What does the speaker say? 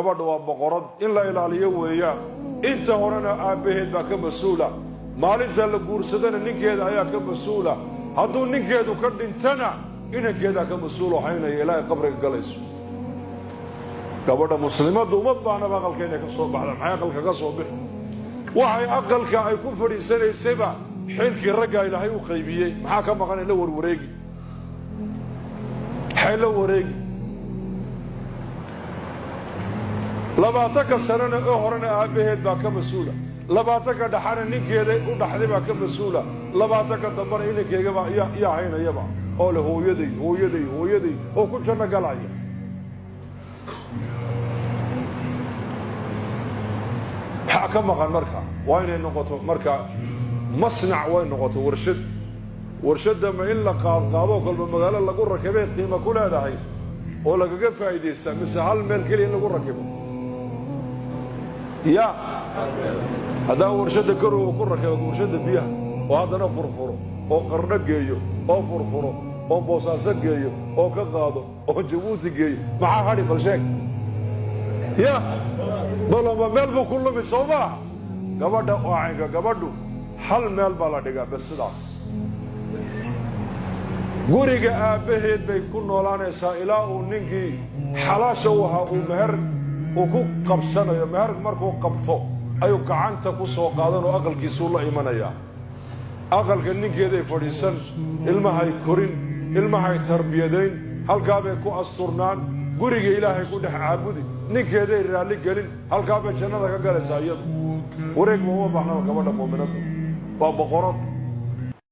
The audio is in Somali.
gabadha waa boqorad in la ilaaliyo weeyaan inta horena aabaheed baa ka mas'uula maalinta la guursadana ninkeeda ayaa ka mas'uula hadduu ninkeedu ka dhintana inankeeda ka mas'uul waxayna ilaahay qabriga galayso gabadha muslimadu uma baahna aqalkeena ka soo baxda maxay aqalka ka soo bixi waxay aqalka ay ku fadhiisanaysayba xilkii ragga ilaahay u qaybiyay maxaa ka maqan la warwareegi xayla wareegi labaatanka sanana oo horena aabaheed baa ka mas'uula labaatanka dhaxana ninkeeda u dhaxday baa ka mas'uula labaatanka dambana inankeega baa yaa haynayaba oo la hooyaday oo ku janno galaya maxaa ka maqan marka waa inay noqoto marka masnac way noqoto warshadda ma in la qaado kolba magaalo lagu rakibay qiimo ku leedahay oo lagaga faa'iideystaa mise hal meel keliya in lagu rakibo يا هذا ورشة كرو وكرة ورشة بيها وهذا فرفره أو قرنك جيو أو فرفره أو بوساسك جيو أو كقاضو أو جبوتي جيو مع هاري بالشيء يا بلو ما ملبو كله بصوبة قبضة وعينك قبضو حل مال بلادك بس داس قريك أبهد بيكون ولانا سائلا ونجي حلاشة ومهر وكو قبسنا يا مهر مركو قبطو أيو كعنتا كوسو قادن وأقل كيسولا إيمانيا أقل كنين كيدي فريسن المهاي كورين المهاي تربيدين هل كابي كو أسترنان قريق إلهي كو دح عابدي نين كيدي رالي قلين هل كابي جنة كاقال سايد وريق وهو بحنا وكبانا مؤمنات وبقرات